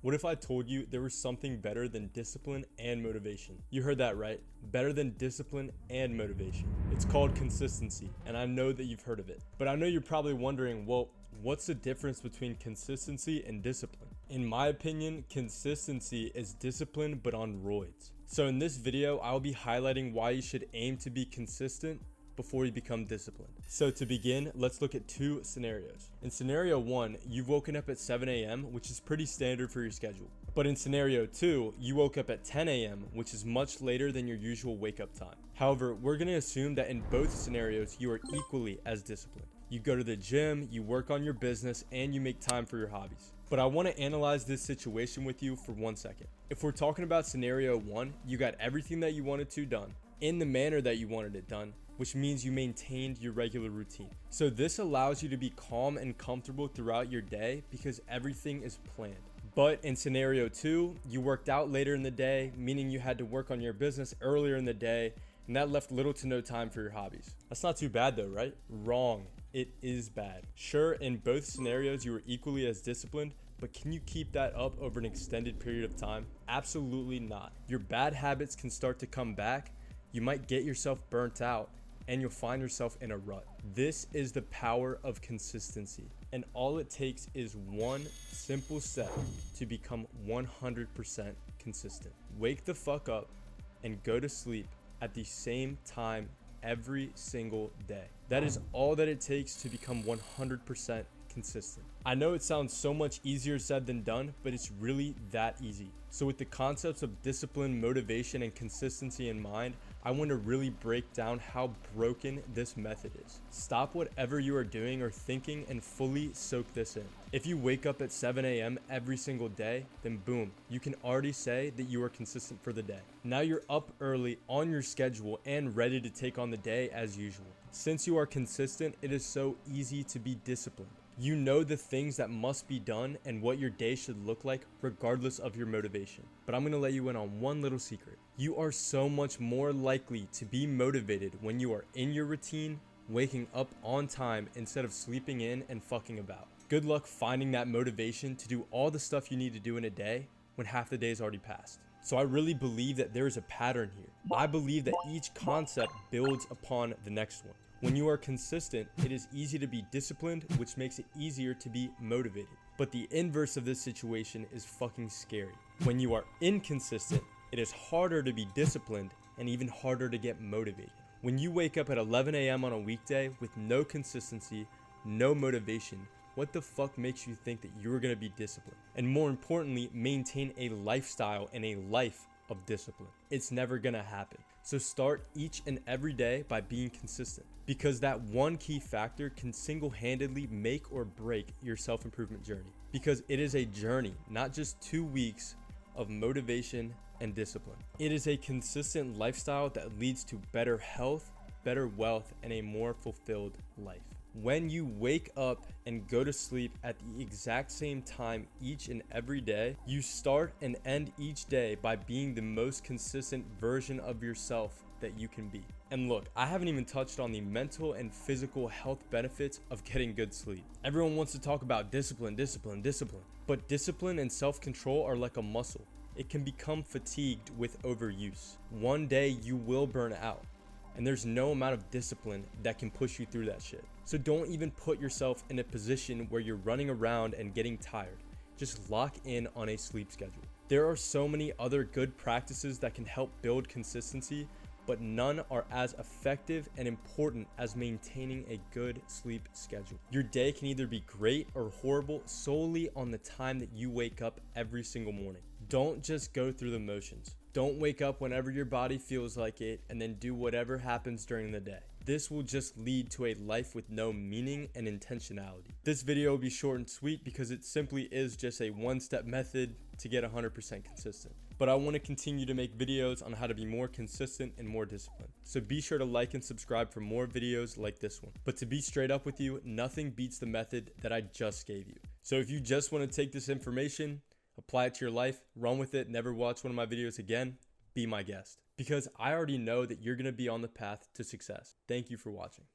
What if I told you there was something better than discipline and motivation? You heard that right. Better than discipline and motivation. It's called consistency, and I know that you've heard of it. But I know you're probably wondering, well, what's the difference between consistency and discipline? In my opinion, consistency is discipline but on roids. So in this video, I'll be highlighting why you should aim to be consistent before you become disciplined. So to begin, let's look at two scenarios. In scenario 1, you've woken up at 7 a.m., which is pretty standard for your schedule. But in scenario 2, you woke up at 10 a.m., which is much later than your usual wake up time. However, we're gonna assume that in both scenarios, you are equally as disciplined. You go to the gym, you work on your business, and you make time for your hobbies. But I want to analyze this situation with you for 1 second. If we're talking about scenario 1, you got everything that you wanted to done in the manner that you wanted it done, which means you maintained your regular routine. So this allows you to be calm and comfortable throughout your day because everything is planned. But in scenario 2, you worked out later in the day, meaning you had to work on your business earlier in the day, and that left little to no time for your hobbies. That's not too bad though, right? Wrong. It is bad. Sure, in both scenarios, you were equally as disciplined, but can you keep that up over an extended period of time? Absolutely not. Your bad habits can start to come back. You might get yourself burnt out, and you'll find yourself in a rut. This is the power of consistency. And all it takes is one simple step to become 100% consistent. Wake the fuck up and go to sleep at the same time every single day. That is all that it takes to become 100% consistent. I know it sounds so much easier said than done, but it's really that easy. So with the concepts of discipline, motivation, and consistency in mind, I want to really break down how broken this method is. Stop whatever you are doing or thinking and fully soak this in. If you wake up at 7 a.m. every single day, then boom, you can already say that you are consistent for the day. Now you're up early on your schedule and ready to take on the day as usual. Since you are consistent, it is so easy to be disciplined. You know the things that must be done and what your day should look like regardless of your motivation. But I'm gonna let you in on one little secret. You are so much more likely to be motivated when you are in your routine, waking up on time instead of sleeping in and fucking about. Good luck finding that motivation to do all the stuff you need to do in a day when half the day is already passed. So I really believe that there is a pattern here. I believe that each concept builds upon the next one. When you are consistent, it is easy to be disciplined, which makes it easier to be motivated. But the inverse of this situation is fucking scary. When you are inconsistent, it is harder to be disciplined and even harder to get motivated. When you wake up at 11 a.m. on a weekday with no consistency, no motivation, what the fuck makes you think that you're gonna be disciplined? And more importantly, maintain a lifestyle and a life of discipline. It's never gonna happen. So start each and every day by being consistent, because that one key factor can single-handedly make or break your self-improvement journey. Because it is a journey, not just 2 weeks of motivation and discipline. It is a consistent lifestyle that leads to better health, better wealth, and a more fulfilled life. When you wake up and go to sleep at the exact same time each and every day, you start and end each day by being the most consistent version of yourself that you can be. And look, I haven't even touched on the mental and physical health benefits of getting good sleep. Everyone wants to talk about discipline, but discipline and self-control are like a muscle. It can become fatigued with overuse. One day you will burn out, and there's no amount of discipline that can push you through that shit. So don't even put yourself in a position where you're running around and getting tired. Just lock in on a sleep schedule. There are so many other good practices that can help build consistency, but none are as effective and important as maintaining a good sleep schedule. Your day can either be great or horrible solely on the time that you wake up every single morning. Don't just go through the motions. Don't wake up whenever your body feels like it and then do whatever happens during the day. This will just lead to a life with no meaning and intentionality. This video will be short and sweet because it simply is just a one-step method to get 100% consistent. But I want to continue to make videos on how to be more consistent and more disciplined. So be sure to like and subscribe for more videos like this one. But to be straight up with you, nothing beats the method that I just gave you. So if you just want to take this information, apply it to your life, run with it, never watch one of my videos again, be my guest. Because I already know that you're going to be on the path to success. Thank you for watching.